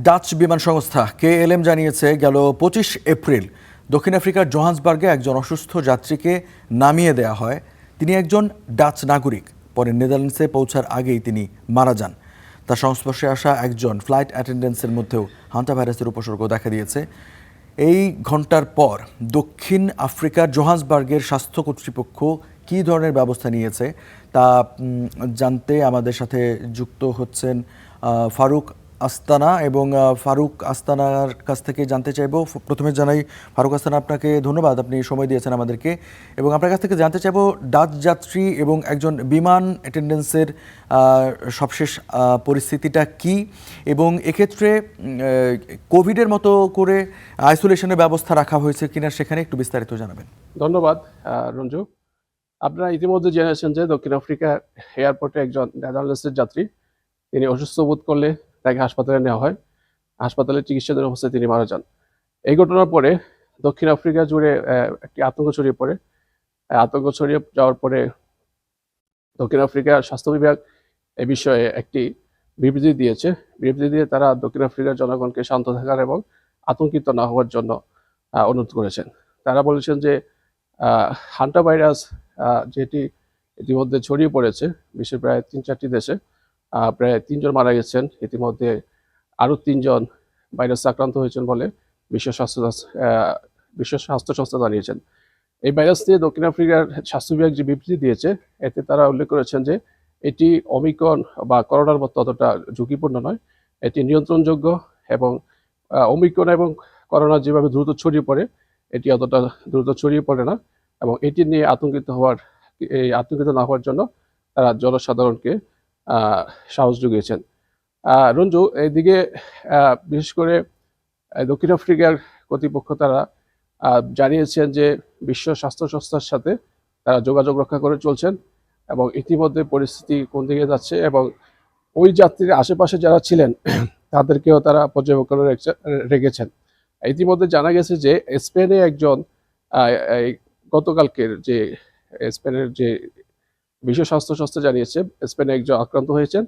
Dutch বিমান সংস্থা KLM জানিয়েছে গেল 25 এপ্রিল দক্ষিণ আফ্রিকার জোহান্সবার্গে একজন অসুস্থ যাত্রীকে নামিয়ে দেয়া হয়। তিনি একজন ডাচ নাগরিক। পরে নেদারল্যান্ডসে পৌঁছার আগেই তিনি মারা যান। তার সংস্পর্শে আসা একজন ফ্লাইট অ্যাটেন্ডেন্টসের মধ্যেও হান্টা ভাইরাসের উপসর্গ দেখা দিয়েছে। এই ঘন্টার পর দক্ষিণ আফ্রিকার জোহান্সবার্গের স্বাস্থ্য কর্তৃপক্ষ কী ধরনের ব্যবস্থা নিয়েছে তা জানতে আমাদের সাথে যুক্ত হচ্ছেন ফারুক আস্তানা। এবং ফারুক আস্তানার কাছ থেকে জানতে চাইব, প্রথমে জানাই ফারুক আস্তানা আপনাকে ধন্যবাদ, আপনি সময় দিয়েছেন আমাদেরকে। এবং আপনার কাছ থেকে জানতে চাইব ডাচ যাত্রী এবং একজন বিমান অ্যাটেন্ডেন্সের সবশেষ পরিস্থিতিটা কি, এবং এক্ষেত্রে কোভিডের মতো করে আইসোলেশনের ব্যবস্থা রাখা হয়েছে কিনা সেখানে একটু বিস্তারিত জানাবেন। ধন্যবাদ রঞ্জু। আপনারা ইতিমধ্যে জেনেছেন যে দক্ষিণ আফ্রিকা এয়ারপোর্টে একজন নেদারল্যান্ডসের যাত্রী তিনি অসুস্থ বোধ করলে তাকে হাসপাতালে নেওয়া হয়। হাসপাতালে চিকিৎসাধীন অবস্থায় তিনি মারা যান। এই ঘটনার পরে দক্ষিণ আফ্রিকা জুড়ে একটি আতঙ্ক ছড়িয়ে পড়ে। আতঙ্ক ছড়িয়ে যাওয়ার পরে দক্ষিণ আফ্রিকার স্বাস্থ্য বিভাগ এ বিষয়ে একটি বিবৃতি দিয়েছে। বিবৃতি দিয়ে তারা দক্ষিণ আফ্রিকার জনগণকে শান্ত থাকার এবং আতঙ্কিত না হওয়ার জন্য অনুরোধ করেছেন। তারা বলেছেন যে হান্টা ভাইরাস যেটি ইতিমধ্যে ছড়িয়ে পড়েছে বিশ্বের প্রায় 3-4টি দেশে, প্রায় 3 জন মারা গেছেন। ইতিমধ্যে আরও 3 জন ভাইরাসে আক্রান্ত হয়েছেন বলে বিশ্ব স্বাস্থ্য সংস্থা জানিয়েছেন। এই ভাইরাস নিয়ে দক্ষিণ আফ্রিকার স্বাস্থ্য বিভাগ যে বিবৃতি দিয়েছে এতে তারা উল্লেখ করেছেন যে এটি ওমিক্রন বা করোনার মতো অতটা ঝুঁকিপূর্ণ নয়, এটি নিয়ন্ত্রণযোগ্য এবং ওমিক্রন এবং করোনা যেভাবে দ্রুত ছড়িয়ে পড়ে এটি অতটা দ্রুত ছড়িয়ে পড়ে না, এবং এটি নিয়ে আতঙ্কিত না হওয়ার জন্য তারা জনসাধারণকে সাহস জুগিয়েছেন। রঞ্জু, এইদিকে বিশেষ করে দক্ষিণ আফ্রিকার কর্তৃপক্ষ তারা জানিয়েছেন যে বিশ্ব স্বাস্থ্য সংস্থার সাথে তারা যোগাযোগ রক্ষা করে চলছেন এবং ইতিমধ্যে পরিস্থিতি কোন দিকে যাচ্ছে এবং ওই যাত্রীর আশেপাশে যারা ছিলেন তাদেরকেও তারা পর্যবেক্ষণে রেখেছেন। ইতিমধ্যে জানা গেছে যে স্পেনে একজন গতকালকের যে স্পেনের যে বিশ্ব স্বাস্থ্য সংস্থা জানিয়েছে স্পেনে একজন আক্রান্ত হয়েছেন।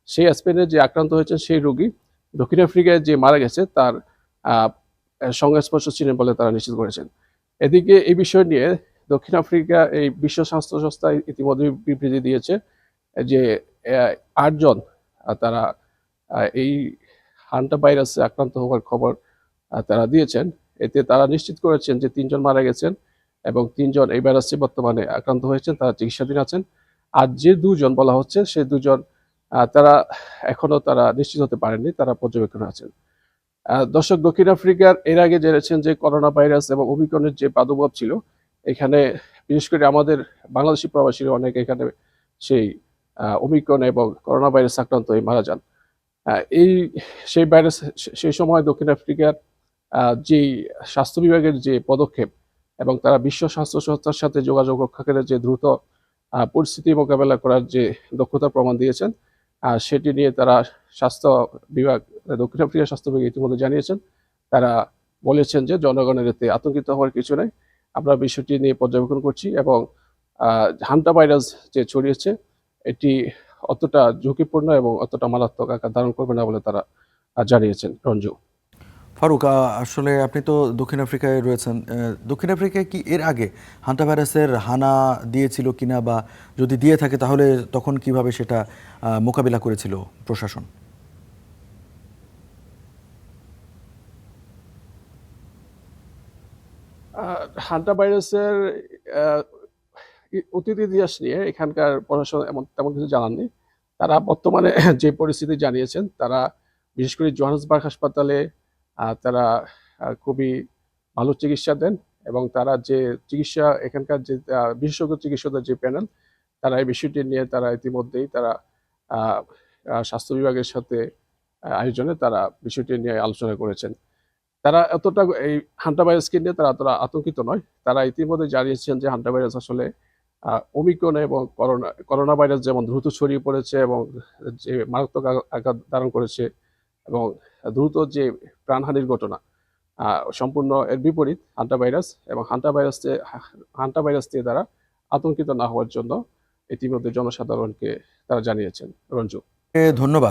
সেই স্পেনে যে আক্রান্ত হয়েছেন সেই রোগী দক্ষিণ আফ্রিকায় যে মারা গেছে তার সংস্পর্শ ছিলেন বলে তারা নিশ্চিত করেছেন। এদিকে এই বিষয় নিয়ে দক্ষিণ আফ্রিকা এই বিশ্ব স্বাস্থ্য সংস্থা ইতিমধ্যে বিবৃতি দিয়েছে যে 8 জন তারা এই হান্টা ভাইরাসে আক্রান্ত হওয়ার খবর তারা দিয়েছেন। এতে তারা নিশ্চিত করেছেন যে 3 জন মারা গেছেন এবং 3 জন এই ভাইরাসে বর্তমানে আক্রান্ত হয়েছেন, তারা চিকিৎসাধীন আছেন। আর যে 2 জন বলা হচ্ছে সেই 2 জন তারা এখনো তারা নিশ্চিত হতে পারেননি, তারা পর্যবেক্ষণে আছেন। দর্শক, দক্ষিণ আফ্রিকার এর আগে জেনেছেন যে করোনা ভাইরাস এবং ওমিক্রনের যে প্রাদুর্ভাব ছিল এখানে বিশেষ করে আমাদের বাংলাদেশি প্রবাসীরা অনেক এখানে সেই ওমিক্রন এবং করোনা ভাইরাস আক্রান্ত হয়ে মারা যান। সেই ভাইরাস সেই সময় দক্ষিণ আফ্রিকার যেই স্বাস্থ্য বিভাগের যে পদক্ষেপ এবং তারা বিশ্ব স্বাস্থ্য সংস্থার সাথে যোগাযোগ রক্ষা করে যে দ্রুত পরিস্থিতি মোকাবেলা করার যে দক্ষতা প্রমাণ দিয়েছেন সেটি নিয়ে তারা স্বাস্থ্য বিভাগ দক্ষিণ আফ্রিকার স্বাস্থ্য বিভাগ ইতিমধ্যে জানিয়েছেন। তারা বলেছেন যে জনগণের এতে আতঙ্কিত হওয়ার কিছু নেই, আমরা বিষয়টি নিয়ে পর্যবেক্ষণ করছি এবং হান্টা ভাইরাস যে ছড়িয়েছে এটি অতটা ঝুঁকিপূর্ণ এবং অতটা মারাত্মক আকার ধারণ করবে না বলে তারা জানিয়েছেন। রঞ্জু। ফারুক, আসলে আপনি তো দক্ষিণ আফ্রিকায় রয়েছেন, দক্ষিণ আফ্রিকায় কি এর আগে হান্টা ভাইরাসের হানা দিয়েছিল কিনা, বা যদি দিয়ে থাকে তাহলে তখন কিভাবে সেটা মোকাবিলা করেছিল প্রশাসন? হান্টা ভাইরাসের অতীত ইতিহাস নিয়ে এখানকার প্রশাসন তেমন কিছু জানাননি। তারা বর্তমানে যে পরিস্থিতি জানিয়েছেন তারা বিশেষ করে জোহান্সবার্গ হাসপাতালে তারা খুবই ভালো চিকিৎসা দেন এবং তারা যে চিকিৎসা এখানকার যে বিশেষজ্ঞ চিকিৎসকদের যে প্যানেল তারা এই বিষয়টি নিয়ে তারা ইতিমধ্যেই তারা স্বাস্থ্য বিভাগের সাথে আয়োজনে তারা বিষয়টি নিয়ে আলোচনা করেছেন। তারা এতটা এই হান্টা ভাইরাসকে নিয়ে তারা এতটা আতঙ্কিত নয়। তারা ইতিমধ্যে জানিয়েছেন যে হান্টা ভাইরাস আসলে ওমিক্রন এবং করোনা ভাইরাস যেমন দ্রুত ছড়িয়ে পড়েছে এবং যে মারাত্মক আকার ধারণ করেছে এবং দ্রুত যে প্রাণহানির ঘটনা সম্পূর্ণ এর বিপরীত হান্টা ভাইরাস, এবং হান্টা ভাইরাস দিয়ে তারা আতঙ্কিত না হওয়ার জন্য ইতিমধ্যে জনসাধারণকে তারা জানিয়েছেন। রঞ্জু, ধন্যবাদ।